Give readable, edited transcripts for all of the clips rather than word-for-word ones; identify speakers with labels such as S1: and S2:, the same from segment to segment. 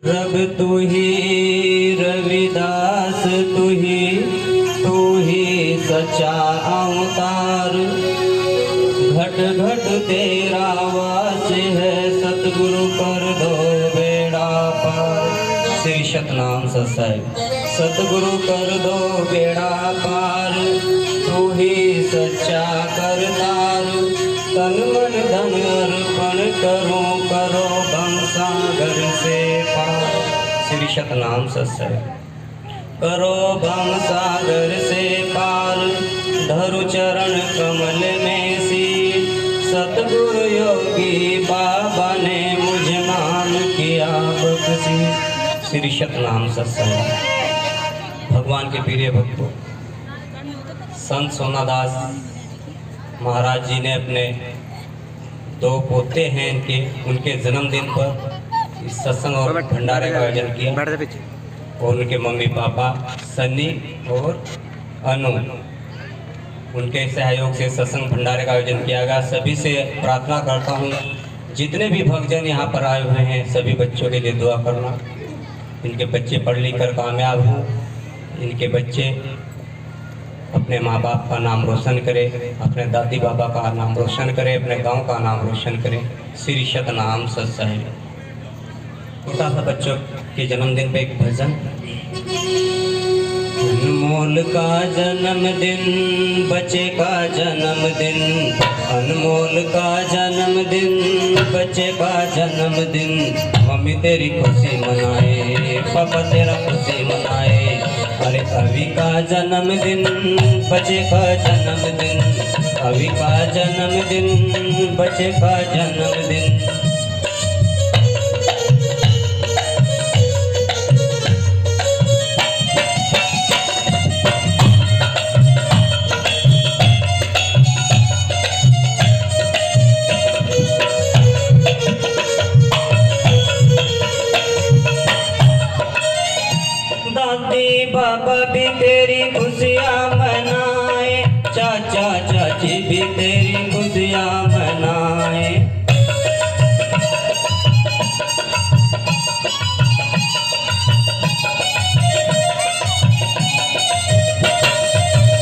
S1: रब तू ही रविदास तू ही सच्चा अवतार। घट घट तेरा वास है सतगुरु कर दो बेड़ा पार। श्री सतनाम सत्संग। सतगुरु कर दो बेड़ा पार। तू ही सच्चा करतार। तन मन धन अर्पण करो करो भवसागर से पार। श्री सतनाम सत्संग। करो भवसागर से पार। धरु चरण कमल में सी। सतगुरु योगी बाबा ने मुझ नाम किया बख्शी। श्री सतनाम सत्संग। भगवान के प्रिय भक्तों, संत सोनादास महाराज जी ने अपने दो पोते हैं उनके जन्मदिन पर इस सत्संग और भंडारे का आयोजन किया। और उनके मम्मी पापा सन्नी और अनु, उनके सहयोग से सत्संग भंडारे का आयोजन किया गया। सभी से प्रार्थना करता हूँ जितने भी भक्तजन यहाँ पर आए हुए हैं सभी बच्चों के लिए दुआ करना। इनके बच्चे पढ़ लिख कर कामयाब हों। इनके बच्चे अपने माँ बाप का नाम रोशन करें, अपने दादी बाबा का नाम रोशन करें, अपने गांव का नाम रोशन करें। श्री सतनाम सत्संग। छोटा सा बच्चों के जन्मदिन पे एक भजन। अनमोल का जन्मदिन बच्चे का जन्मदिन। अनमोल का जन्मदिन बच्चे का जन्मदिन। मम्मी तेरी खुशी मनाए, पापा तेरा खुशी मनाए। अरे अभी का जन्मदिन बच्चे का जन्मदिन। अभी का जन्मदिन बच्चे का जन्मदिन। दादी बाबा भी तेरी खुशियाँ मनाए। चाचा चाची भी तेरी खुशियाँ मनाए।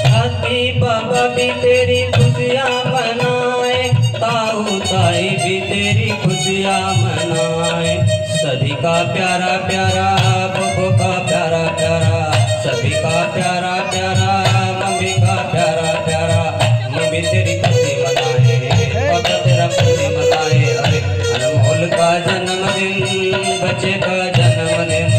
S1: दादी बाबा भी तेरी खुशियाँ मनाए। ताऊ ताई भी तेरी खुशियाँ मनाए। सभी का प्यारा प्यारा बब्बू का प्यारा प्यारा। सभी का प्यारा प्यारा मम्मी का प्यारा प्यारा। मम्मी तेरी खुशी मनाए, पापा तेरा खुशी मनाए। अरे अनमोल का जन्मदिन बच्चे का जन्मदिन।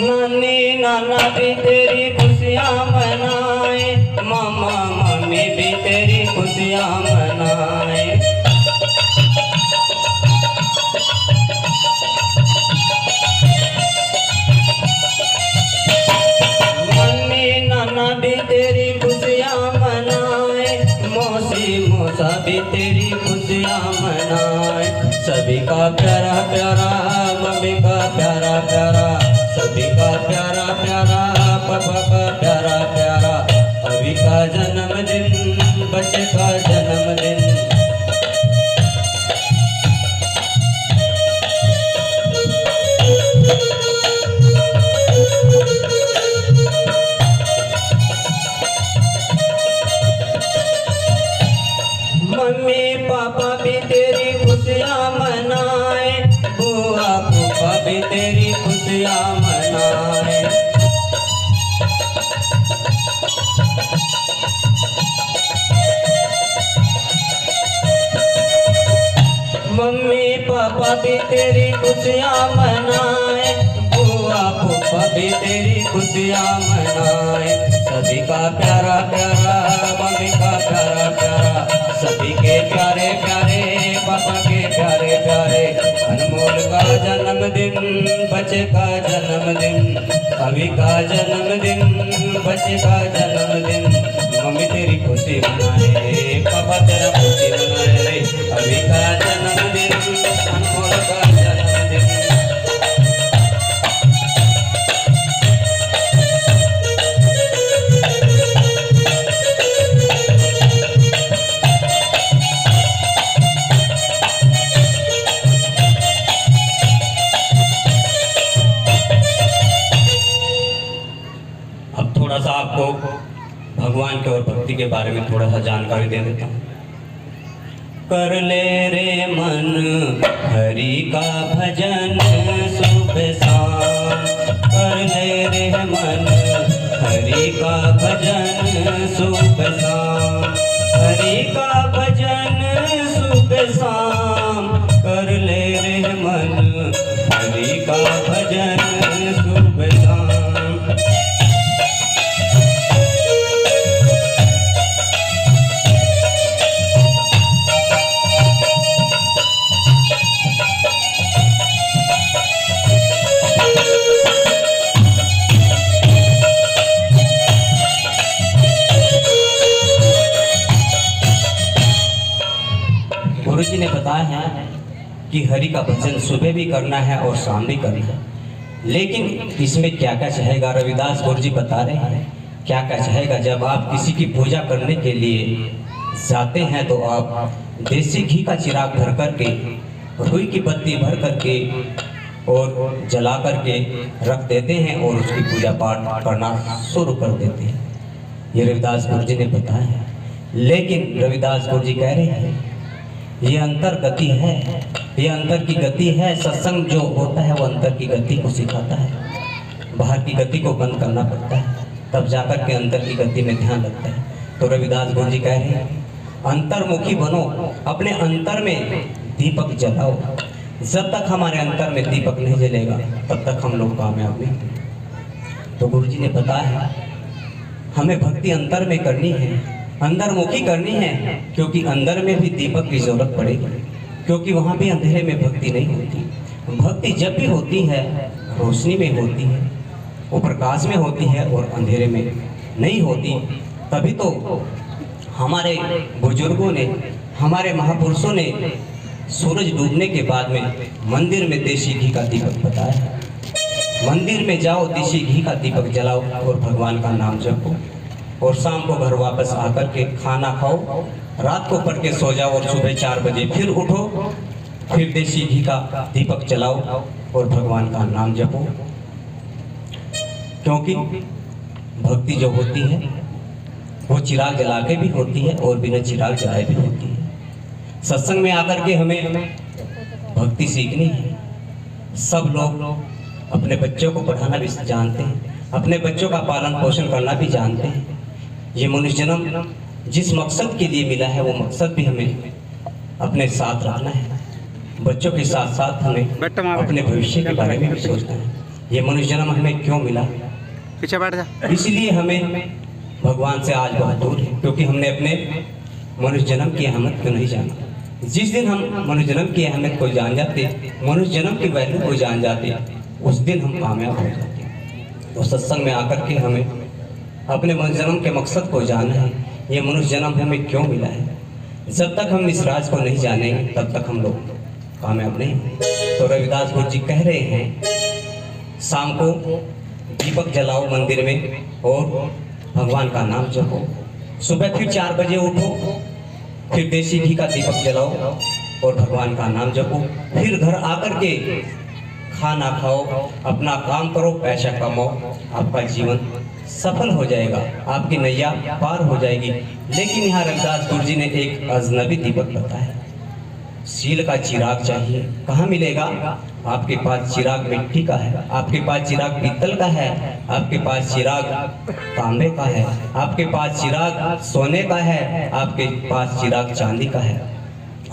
S1: नानी नाना भी तेरी खुशियाँ मनाए। मामा मामी भी तेरी खुशियाँ मनाए। मम्मी नाना भी तेरी खुशियाँ मनाए। मौसी मौसा भी तेरी खुशियाँ मनाए। सभी का प्यारा प्यारा मम्मी का प्यारा प्यारा। सभी का प्यारा प्यारा पापा का प्यारा प्यारा। अभी का जन्मदिन बच्चे का जन्मदिन। मम्मी पापा भी तेरी खुशियाँ मनाए। बुआ फूफा भी तेरी खुशियाँ मनाए। मम्मी पापा भी तेरी खुशियाँ मनाए। बुआ फूफा भी तेरी खुशियाँ मनाए। सभी का प्यारा प्यारा मम्मी का प्यारा प्यारा। सभी के प्यारे प्यारे पापा के प्यारे प्यारे। अनमोल का जन्मदिन बच्चे का जन्मदिन। अभी का जन्मदिन बच्चे का जन्मदिन। मम्मी तेरी खुशी मनाए, पापा तेरा खुशी मनाए। अभी का जन्मदिन अनमोल का जन्मदिन। बारे में थोड़ा सा जानकारी दे देता हूँ। कर ले रे मन हरि का भजन सुबह शाम, कर ले रे मन हरि का भजन सुबह शाम, हरि का भजन सुबह शाम, कर ले रे मन हरि का भजन सुबह शाम। गुरुजी ने बताया है कि हरि का भजन सुबह भी करना है और शाम भी करना है, लेकिन इसमें क्या क्या चाहेगा, रविदास गुरुजी बता रहे हैं क्या क्या चाहेगा। जब आप किसी की पूजा करने के लिए जाते हैं तो आप देसी घी का चिराग भर करके, रुई की बत्ती भर करके और जला करके रख देते हैं और उसकी पूजा पाठ करना शुरू कर देते हैं। ये रविदास गुरुजी ने बताया है। लेकिन रविदास गुरुजी कह रहे हैं ये अंतर गति है, ये अंतर की गति है। सत्संग जो होता है वो अंतर की गति को सिखाता है। बाहर की गति को बंद करना पड़ता है, तब जाकर के अंतर की गति में ध्यान लगता है। तो रविदास गुरुजी कह रहे हैं अंतर्मुखी बनो, अपने अंतर में दीपक जलाओ। जब तक हमारे अंतर में दीपक नहीं जलेगा तब तक हम लोग कामयाब नहीं। तो गुरुजी ने बताया हमें भक्ति अंतर में करनी है, अंदरमुखी करनी है, क्योंकि अंदर में भी दीपक की जरूरत पड़ेगी, क्योंकि वहाँ भी अंधेरे में भक्ति नहीं होती। भक्ति जब भी होती है रोशनी में होती है, वो प्रकाश में होती है और अंधेरे में नहीं होती। तभी तो हमारे बुजुर्गों ने, हमारे महापुरुषों ने सूरज डूबने के बाद में मंदिर में देसी घी का दीपक बताया है। मंदिर में जाओ, देसी घी का दीपक जलाओ और भगवान का नाम जपो, और शाम को घर वापस आकर के खाना खाओ, रात को पढ़ के सो जाओ और सुबह 4 बजे फिर उठो, फिर देसी घी का दीपक जलाओ और भगवान का नाम जपो। क्योंकि भक्ति जो होती है वो चिराग जला के भी होती है और बिना चिराग जलाए भी होती है। सत्संग में आकर के हमें भक्ति सीखनी है। सब लोग अपने बच्चों को पढ़ाना भी जानते हैं, अपने बच्चों का पालन पोषण करना भी जानते हैं। ये मनुष्य जन्म जिस मकसद के लिए मिला है वो मकसद भी हमें अपने साथ रखना है। बच्चों के साथ साथ हमें अपने भविष्य के बारे में भी सोचना है। ये मनुष्य जन्म हमें क्यों मिला,
S2: पीछे बैठ जा।
S1: इसलिए हमें भगवान से आज बहुत दूर है, क्योंकि हमने अपने मनुष्य जन्म की अहमियत क्यों नहीं जाना। जिस दिन हम मनुष्य जन्म की अहमियत को जान जाते, मनुष्य जन्म की वैल्यू को जान जाते, उस दिन हम कामयाब हो जाते। तो सत्संग में आकर के हमें अपने मनुष्य जन्म के मकसद को जानना है। ये मनुष्य जन्म हमें क्यों मिला है। जब तक हम इस राज को नहीं जानेंगे तब तक हम लोग कामयाब नहीं होंगे। तो रविदास गुरुजी कह रहे हैं शाम को दीपक जलाओ मंदिर में और भगवान का नाम जपो। सुबह फिर 4 बजे उठो, फिर देसी घी का दीपक जलाओ और भगवान का नाम जपो। फिर घर आकर के खाना खाओ, अपना काम करो, पैसा कमाओ, आपका जीवन सफल हो जाएगा, आपकी नैया पार हो जाएगी। लेकिन यहाँ रविदास गुरुजी ने एक अजनबी दीपक बताया, सील का चिराग चाहिए। कहाँ मिलेगा? आपके पास चिराग मिट्टी का है, आपके पास चिराग पीतल का है, आपके पास चिराग तांबे का है, आपके पास चिराग सोने का है, आपके पास चिराग चांदी का है,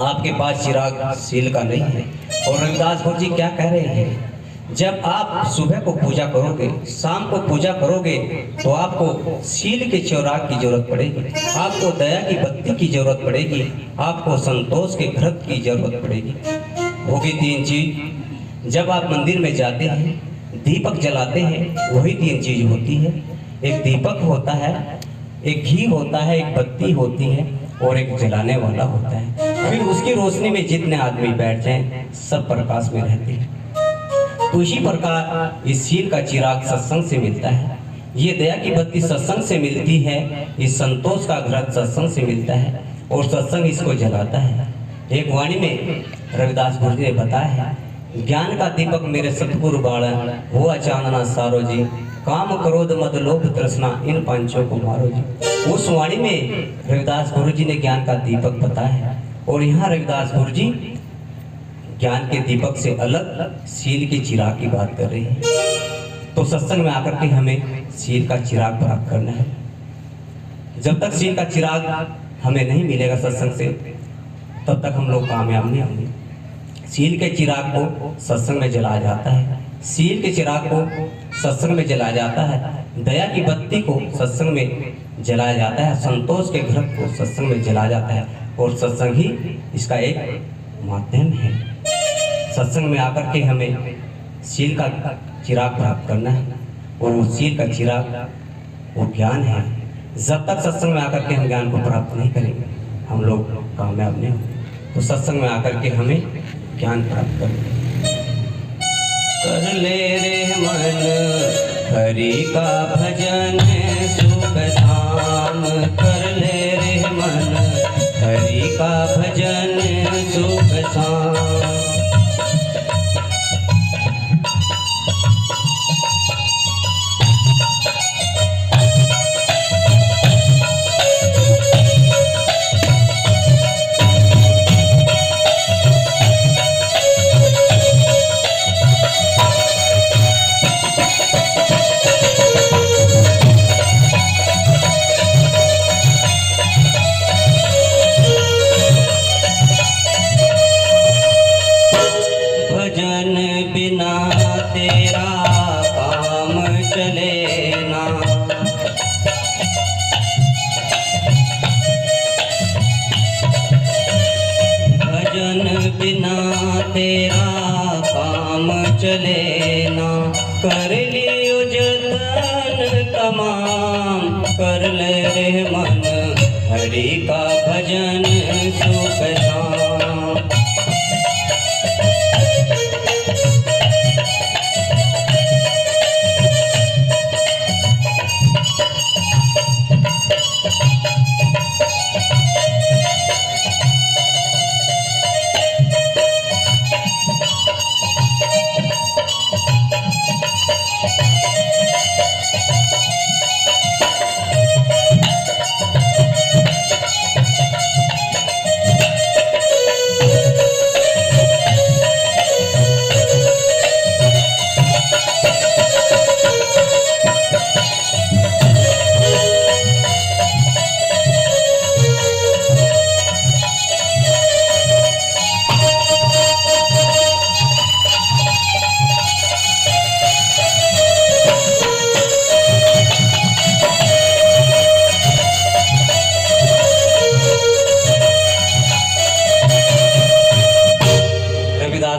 S1: आपके पास चिराग सील का नहीं है। और रविदास गुरुजी क्या कह रहे हैं, जब आप सुबह को पूजा करोगे, शाम को पूजा करोगे, तो आपको सील के चिराग की जरूरत पड़ेगी, आपको दया की बत्ती की जरूरत पड़ेगी, आपको संतोष के घृत की जरूरत पड़ेगी। होगी 3 चीज। जब आप मंदिर में जाते हैं, दीपक जलाते हैं, वही 3 चीज होती है। एक दीपक होता है, एक घी होता है, एक बत्ती होती है और एक जलाने वाला होता है। फिर उसकी रोशनी में जितने आदमी बैठ जाएं, सब प्रकाश में रहते हैं। तो इसी प्रकार इस सील का चिराग सत्संग से मिलता है, ये दया की बत्ती सत्संग से मिलती है, इस संतोष का घृत सत्संग से मिलता है और सत्संग इसको जलाता है। एक वाणी में रविदास गुरुजी ने बताया है, ज्ञान का दीपक मेरे सतगुरु बाड़ा हुआ चांदना सारो जी, काम क्रोध मद लोभ तृष्णा इन पांचों को मारो जी। उस वाणी में रविदास गुरु जी ने ज्ञान का दीपक बताया और यहाँ रविदास गुरु जी ज्ञान के दीपक से अलग सील के चिराग की बात कर रहे हैं। तो सत्संग में आकर के हमें सील का चिराग प्राप्त करना है। जब तक सील का चिराग हमें नहीं मिलेगा सत्संग से, तब तक हम लोग कामयाब नहीं होंगे। सील के चिराग को सत्संग में जलाया जाता है, सील के चिराग को सत्संग में जलाया जाता है, दया की बत्ती को सत्संग में जलाया जाता है, संतोष के घर को सत्संग में जलाया जाता है और सत्संग ही इसका एक माध्यम है। सत्संग में आकर के हमें सील का चिराग प्राप्त करना है और वो सील का चिराग वो ज्ञान है। जब तक सत्संग में आकर के हम ज्ञान को प्राप्त नहीं करेंगे, हम लोग कामयाब नहीं होंगे। तो सत्संग में आकर के हमें ज्ञान प्राप्त करें। कर ले रे मन हरि का भजन सुख धाम, कर ले रे मन हरि का भजन सुख धाम। तेरा काम चले ना, कर लियो जतन तमाम, कर ले रे मन हरि का भजन सुख धाम।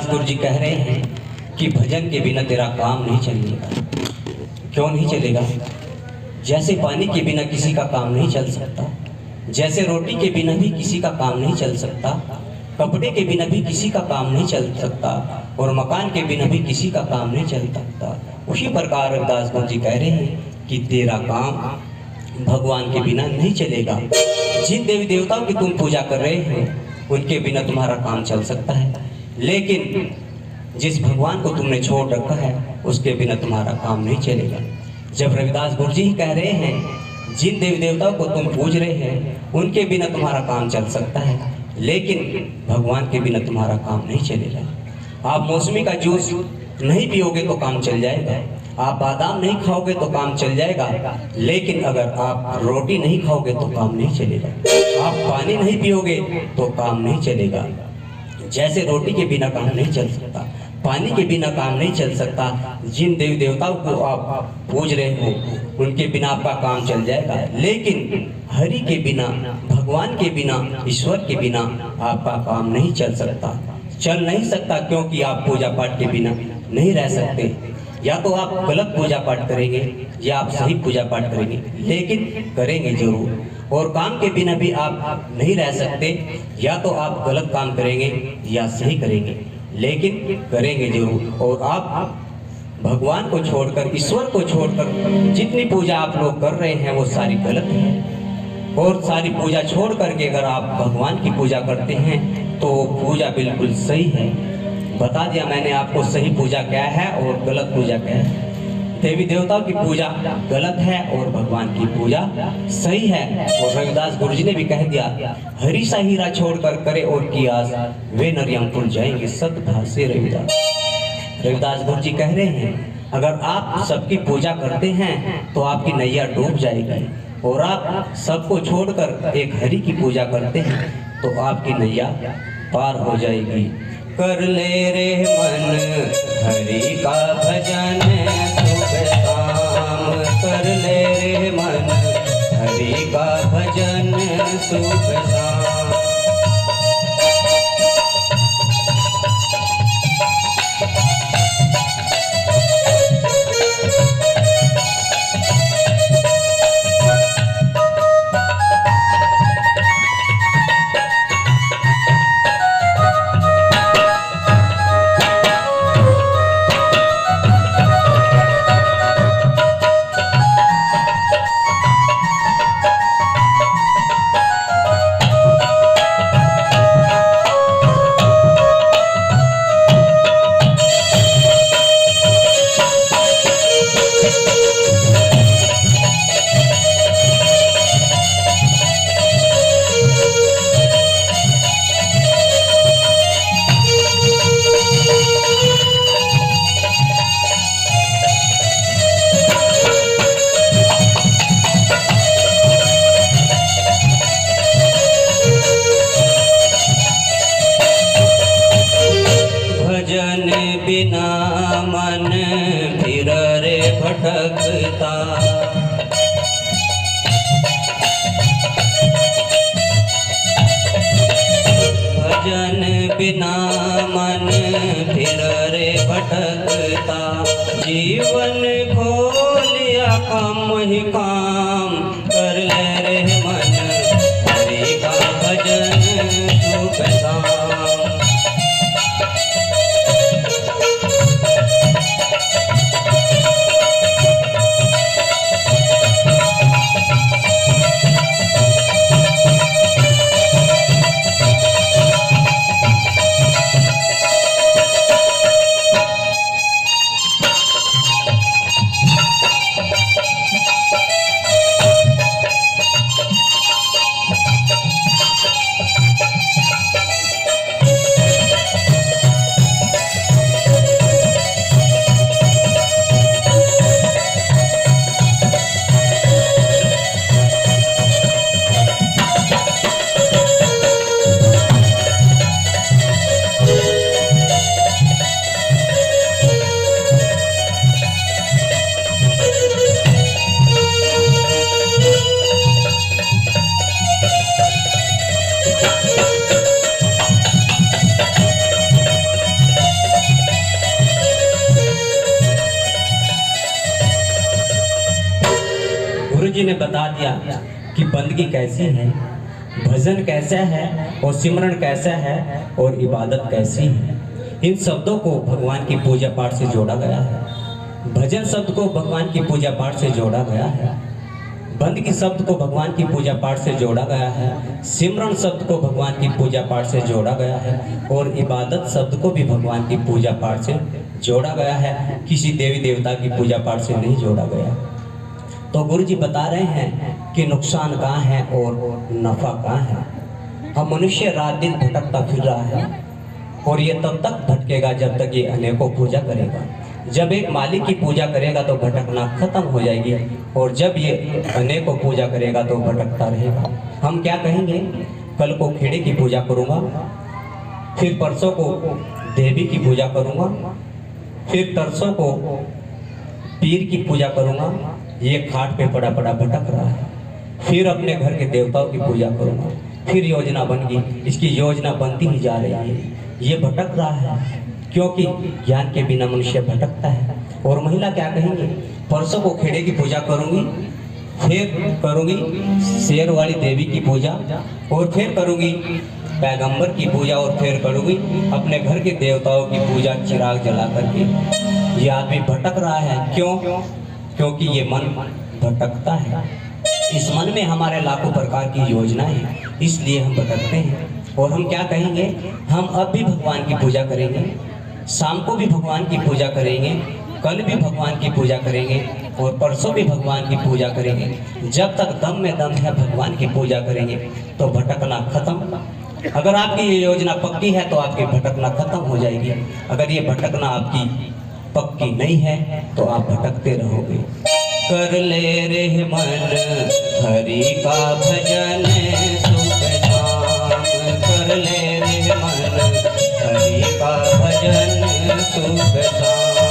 S1: गुरु जी कह रहे हैं कि भजन के बिना तेरा काम नहीं चलेगा। क्यों नहीं चलेगा? जैसे पानी के बिना किसी का काम नहीं चल सकता, जैसे रोटी के बिना भी किसी का काम नहीं चल सकता, कपड़े के बिना भी किसी का काम नहीं चल सकता और मकान के बिना भी किसी का काम नहीं चल सकता, उसी प्रकार रविदास गुरु जी कह रहे हैं कि तेरा काम भगवान के बिना नहीं चलेगा। जिन देवी देवताओं की तुम पूजा कर रहे हो उनके बिना तुम्हारा काम चल सकता है, लेकिन जिस भगवान को तुमने छोड़ रखा है उसके बिना तुम्हारा काम नहीं चलेगा। जब रविदास गुरु जी कह रहे हैं जिन देवी देवताओं को तुम पूज रहे हैं उनके बिना तुम्हारा काम चल सकता है, लेकिन भगवान के बिना तुम्हारा काम नहीं चलेगा। आप मौसमी का जूस नहीं पियोगे तो काम चल जाएगा, आप बादाम नहीं खाओगे तो काम चल जाएगा, लेकिन अगर आप रोटी नहीं खाओगे तो काम नहीं चलेगा। आप पानी नहीं पियोगे तो काम नहीं चलेगा। जैसे रोटी के बिना काम नहीं चल सकता, पानी के बिना काम नहीं चल सकता, जिन देवी देवताओं को आप पूज रहे हो उनके बिना आपका काम चल जाएगा, लेकिन हरि के बिना, भगवान के बिना, ईश्वर के बिना आपका काम नहीं चल सकता, चल नहीं सकता, क्योंकि आप पूजा पाठ के बिना नहीं रह सकते। या तो आप गलत पूजा पाठ करेंगे या आप सही पूजा पाठ करेंगे, लेकिन करेंगे जरूर। और काम के बिना भी आप नहीं रह सकते, या तो आप गलत काम करेंगे या सही करेंगे, लेकिन करेंगे जरूर। और आप भगवान को छोड़कर, ईश्वर को छोड़कर जितनी पूजा आप लोग कर रहे हैं वो सारी गलत है। और सारी पूजा छोड़ करके अगर आप भगवान की पूजा करते हैं तो पूजा बिल्कुल सही है। बता दिया मैंने आपको सही पूजा क्या है और गलत पूजा क्या है। देवी देवताओं की पूजा गलत है और भगवान की पूजा सही है। और रविदास गुरु जी ने भी कह दिया, हरि सा हीरा छोड़कर करे और कियास, वे नर अंकुर जाएंगे सतभाषे रविदास। रविदास गुरु जी कह रहे हैं, अगर आप सबकी पूजा करते हैं तो आपकी नैया डूब जाएगी, और आप सबको छोड़कर एक हरि की पूजा करते हैं तो आपकी नैया पार हो जाएगी। कर ले रे मन हरि का भजन सुबह शाम, कर ले रे मन हरि का भजन सुबह शाम। बिना मन फिर रे भटकता, भजन बिना मन फिर रे भटकता। जीवन खोलिया काम ही काम, कर ले रे मन हरि का भजन सुबह शाम। गुरु जी ने बता दिया कि बंदगी कैसी है, भजन कैसा है और सिमरन कैसा है और इबादत कैसी है। इन शब्दों को भगवान की पूजा पाठ से जोड़ा गया है। भजन शब्द को भगवान की पूजा पाठ से जोड़ा गया है, बंदगी शब्द को भगवान की पूजा पाठ से जोड़ा गया है, सिमरन शब्द को भगवान की पूजा पाठ से जोड़ा गया है और इबादत शब्द को भी भगवान की पूजा पाठ से जोड़ा गया है। किसी देवी देवता की पूजा पाठ से नहीं जोड़ा गया। तो गुरु जी बता रहे हैं कि नुकसान कहाँ है और नफा कहाँ है। हम मनुष्य रात दिन भटकता फिर रहा है और ये तब तक भटकेगा जब तक ये अनेकों पूजा करेगा। जब एक मालिक की पूजा करेगा तो भटकना खत्म हो जाएगी, और जब ये अनेकों पूजा करेगा तो भटकता रहेगा। हम क्या कहेंगे, कल को खेड़े की पूजा करूँगा, फिर परसों को देवी की पूजा करूँगा, फिर तरसों को पीर की पूजा करूँगा। ये खाट पे पड़ा पड़ा भटक रहा है। फिर अपने घर के देवताओं की पूजा करूँगा, फिर योजना बन गई, इसकी योजना बनती ही जा रही है। ये भटक रहा है क्योंकि ज्ञान के बिना मनुष्य भटकता है। और महिला क्या कहेंगे, परसों को खेड़े की पूजा करूँगी, फिर करूँगी शेर वाली देवी की पूजा, और फिर करूँगी पैगंबर की पूजा, और फिर करूँगी अपने घर के देवताओं की पूजा चिराग जला करके। ये आदमी भटक रहा है। क्यों? क्योंकि ये मन भटकता है। इस मन में हमारे लाखों प्रकार की योजनाएं हैं, इसलिए हम भटकते हैं। और हम क्या कहेंगे, हम अब भी भगवान की पूजा करेंगे, शाम को भी भगवान की पूजा करेंगे, कल भी भगवान की पूजा करेंगे और परसों भी भगवान की पूजा करेंगे। जब तक दम में दम है भगवान की पूजा करेंगे तो भटकना खत्म। अगर आपकी ये योजना पक्की है तो आपकी भटकना खत्म हो जाएगी। अगर ये भटकना आपकी पक्की नहीं है तो आप भटकते रहोगे। कर ले रे मन हरि का भजन सुख धाम, कर ले रे मन हरि का भजन सुख धाम।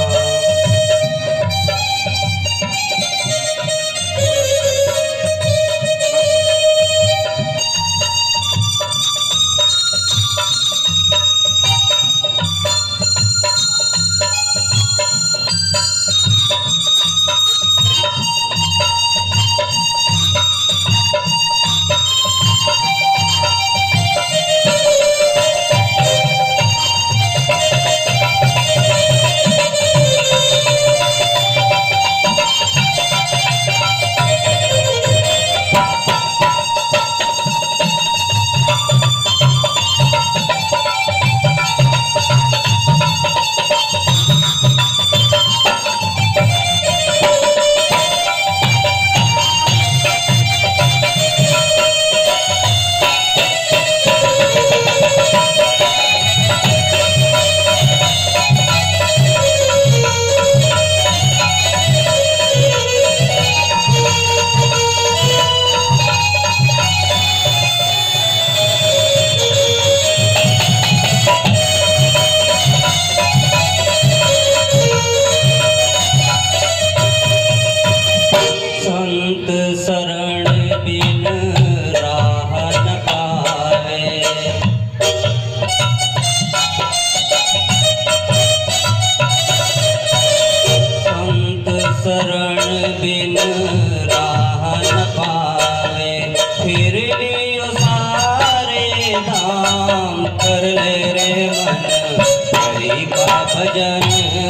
S1: भजन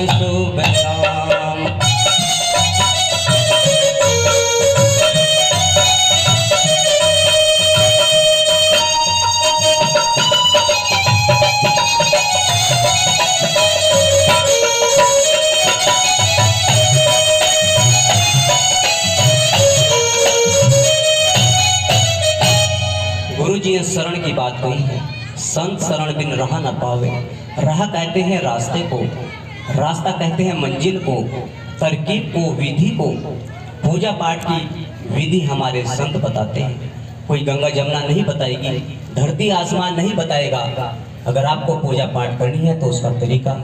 S1: शुभ नाम। गुरु जी शरण की बात हुई है, संत शरण बिन रहा न पावे। राह कहते हैं रास्ते को, रास्ता कहते हैं मंजिल को, तरकीब को, विधि को। पूजा पाठ की विधि हमारे संत बताते हैं। कोई गंगा जमुना नहीं बताएगी, धरती आसमान नहीं बताएगा। अगर आपको पूजा पाठ करनी है तो उसका तरीका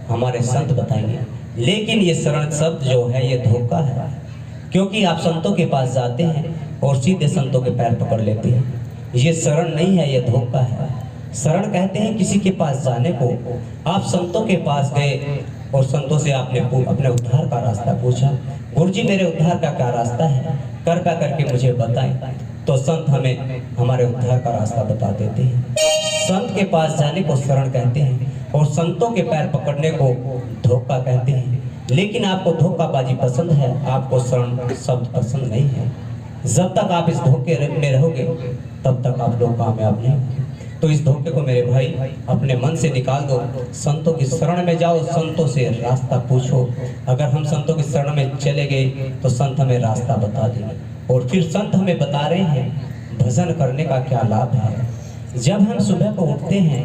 S1: हमारे संत बताएंगे। लेकिन ये शरण शब्द जो है ये धोखा है, क्योंकि आप संतों के पास जाते हैं और सीधे संतों के पैर पकड़ लेते हैं। ये शरण नहीं है, ये धोखा है। शरण कहते हैं किसी के पास जाने को। आप संतों के पास गए और संतों से आपने अपने उद्धार का रास्ता पूछा, गुरुजी मेरे उद्धार का क्या रास्ता है, कृपया करके मुझे बताएं। तो संत हमें हमारे उद्धार का रास्ता बता देते हैं। संत के पास जाने को शरण कहते हैं और संतों के पैर पकड़ने को धोखा कहते हैं। लेकिन आपको धोखाबाजी पसंद है, आपको शरण शब्द पसंद नहीं है। जब तक आप इस धोखे में रहोगे तब तक आप लोग कामयाब नहीं होंगे। तो इस धोखे को मेरे भाई अपने मन से निकाल दो। संतों की शरण में जाओ, संतों से रास्ता पूछो। अगर हम संतों की शरण में चले गए तो संत हमें रास्ता बता देंगे। और फिर संत हमें बता रहे हैं भजन करने का क्या लाभ है। जब हम सुबह को उठते हैं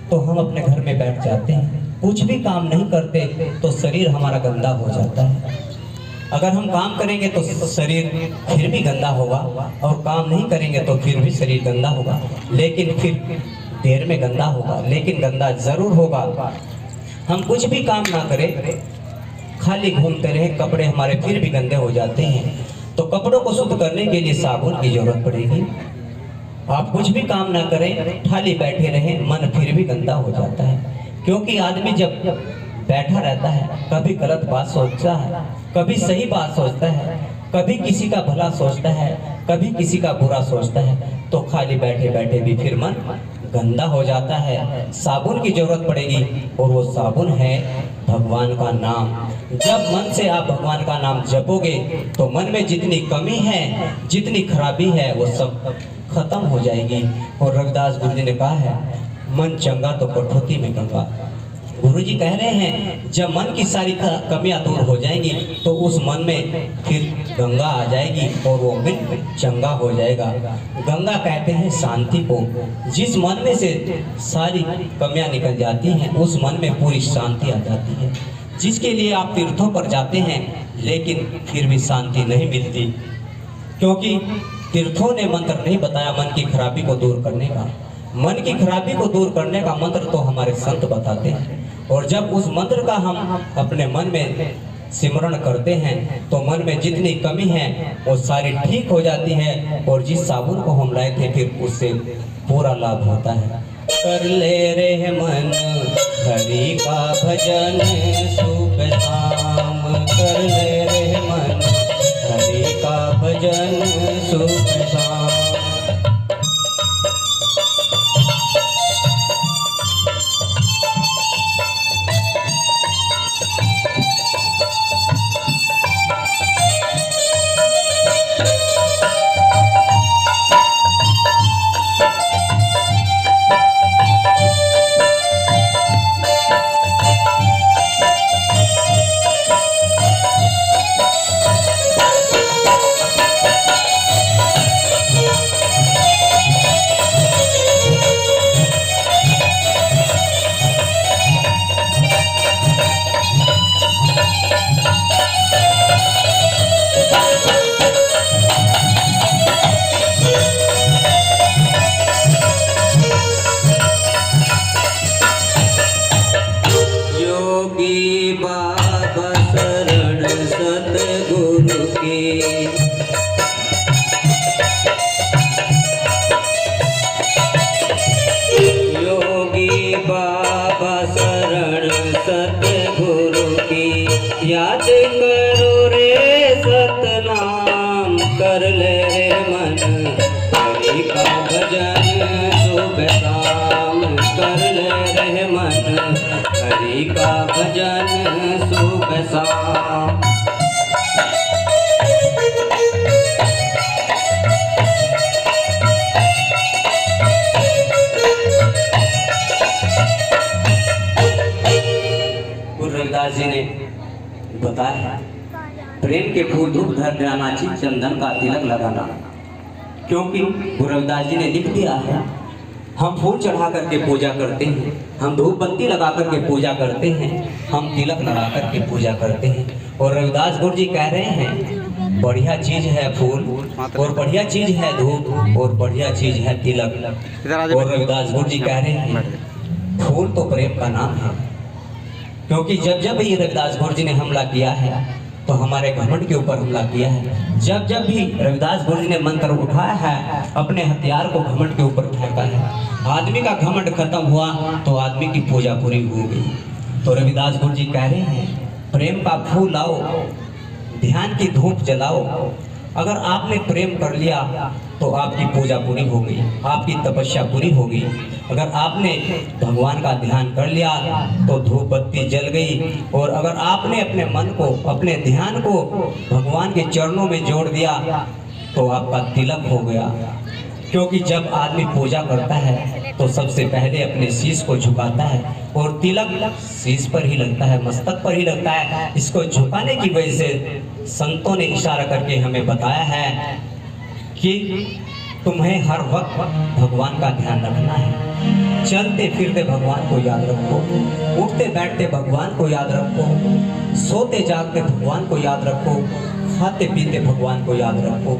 S1: तो हम अपने घर में बैठ जाते हैं, कुछ भी काम नहीं करते तो शरीर हमारा गंदा हो जाता है। अगर हम काम करेंगे तो शरीर फिर भी गंदा होगा, और काम नहीं करेंगे तो फिर भी शरीर गंदा होगा, लेकिन फिर देर में गंदा होगा, लेकिन गंदा जरूर होगा। हम कुछ भी काम ना करें, खाली घूमते रहे, कपड़े हमारे फिर भी गंदे हो जाते हैं। तो कपड़ों को शुद्ध करने के लिए साबुन की जरूरत पड़ेगी। आप कुछ भी काम ना करें, खाली बैठे रहें, मन फिर भी गंदा हो जाता है। क्योंकि आदमी जब बैठा रहता है, कभी गलत बात सोचता है, कभी सही बात सोचता है, कभी किसी का भला सोचता है, कभी किसी का बुरा सोचता है, तो खाली बैठे बैठे भी फिर मन गंदा हो जाता है। साबुन की जरूरत पड़ेगी, और वो साबुन है भगवान का नाम। जब मन से आप भगवान का नाम जपोगे तो मन में जितनी कमी है, जितनी खराबी है, वो सब खत्म हो जाएगी। और रविदास गुरु जी ने कहा है, मन चंगा तो कठौती में गंगा। गुरुजी कह रहे हैं जब मन की सारी कमियां दूर हो जाएंगी तो उस मन में फिर गंगा आ जाएगी और वो मन चंगा हो जाएगा। गंगा कहते हैं शांति को। जिस मन में से सारी कमियां निकल जाती हैं उस मन में पूरी शांति आ जाती है। जिसके लिए आप तीर्थों पर जाते हैं लेकिन फिर भी शांति नहीं मिलती, क्योंकि तीर्थों ने मंत्र नहीं बताया मन की खराबी को दूर करने का। मन की खराबी को दूर करने का मंत्र तो हमारे संत बताते हैं, और जब उस मंत्र का हम अपने मन में सिमरण करते हैं तो मन में जितनी कमी है वो सारी ठीक हो जाती है, और जिस साबुन को हम लाए थे फिर उससे पूरा लाभ होता है। कर ले रे मन हरि का भजन सुबह शाम, कर ले रे मन हरि का भजन सुबह शाम। याद करो रे सतनाम, कर ले रे मन हरि का भजन सुबह शाम, कर ले रे मन हरि का भजन सुबह शाम। गुरु रविदास जी ने बताया प्रेम के फूल धूप धर जाना चाहिए, चंदन का तिलक लगाना, क्योंकि गुरु रविदास जी ने लिख दिया है हम फूल चढ़ा करके पूजा करते हैं, हम धूप बत्ती लगा करके पूजा करते हैं, हम तिलक लगा करके पूजा करते हैं। और रविदास गुरु जी कह रहे हैं बढ़िया चीज है फूल, और बढ़िया चीज है धूप, और बढ़िया चीज है तिलक। और रविदास गुरु जी कह रहे हैं फूल तो प्रेम का नाम है, क्योंकि जब जब ये रविदास गुरु जी ने हमला किया है तो हमारे घमंड के ऊपर हमला किया है। जब जब भी रविदास गुरु जी ने मंत्र उठाया है अपने हथियार को घमंड के ऊपर फेंका है। आदमी का घमंड खत्म हुआ तो आदमी की पूजा पूरी हो गई। तो रविदास गुरु जी कह रहे हैं प्रेम का फूल लाओ, ध्यान की धूप जलाओ। अगर आपने प्रेम कर लिया तो आपकी पूजा पूरी हो गई, आपकी तपस्या पूरी हो गई। अगर आपने भगवान का ध्यान कर लिया तो धूप बत्ती जल गई। और अगर आपने अपने मन को, अपने ध्यान को भगवान के चरणों में जोड़ दिया तो आपका तिलक हो गया। क्योंकि जब आदमी पूजा करता है तो सबसे पहले अपने शीश को झुकाता है, और तिलक शीश पर ही लगता है, मस्तक पर ही लगता है। इसको झुकाने की वजह से संतों ने इशारा करके हमें बताया है कि तुम्हें हर वक्त भगवान का ध्यान रखना है। चलते फिरते भगवान को याद रखो, उठते बैठते भगवान को याद रखो, सोते जागते भगवान को याद रखो, खाते पीते भगवान को याद रखो।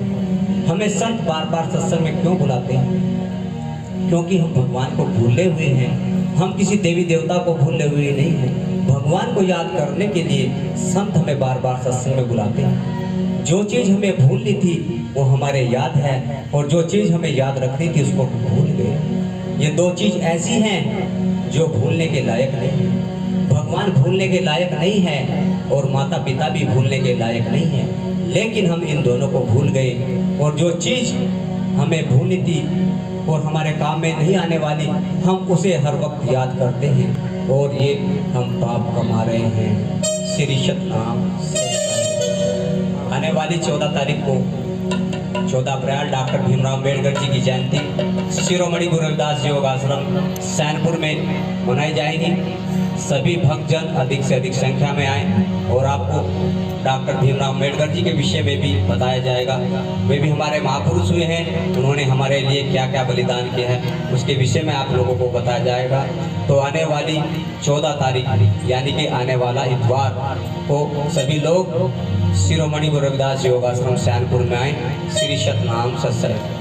S1: हमें संत बार बार सत्संग में क्यों बुलाते हैं? क्योंकि हम भगवान को भूले हुए हैं। हम किसी देवी देवता को भूले हुए नहीं हैं। भगवान को याद करने के लिए संत हमें बार बार सत्संग में बुलाते हैं। जो चीज़ हमें भूलनी थी वो हमारे याद है, और जो चीज़ हमें याद रखनी थी उसको भूल गए। ये दो चीज़ ऐसी हैं जो भूलने के लायक नहीं है। भगवान भूलने के लायक नहीं है और माता पिता भी भूलने के लायक नहीं है, लेकिन हम इन दोनों को भूल गए। और जो चीज़ हमें भूलनी थी और हमारे काम में नहीं आने वाली, हम उसे हर वक्त याद करते हैं, और ये हम पाप कमा रहे हैं। श्री सतनाम। आने वाली 14 तारीख को 14 अप्रैल डॉक्टर भीमराव अम्बेडकर जी की जयंती शिरोमणि गुरु रविदास योग आश्रम सैनपुर में मनाई जाएगी। सभी भक्तजन अधिक से अधिक संख्या में आए और आपको डॉक्टर भीमराव अम्बेडकर जी के विषय में भी बताया जाएगा। वे भी हमारे महापुरुष हुए हैं, उन्होंने हमारे लिए क्या क्या बलिदान किया है उसके विषय में आप लोगों को बताया जाएगा। तो आने वाली 14 तारीख यानी कि आने वाला इतवार को सभी लोग शिरोमणि गुरु रविदास योगाश्रम सैनपुर में आए। श्री सतनाम सत्संग।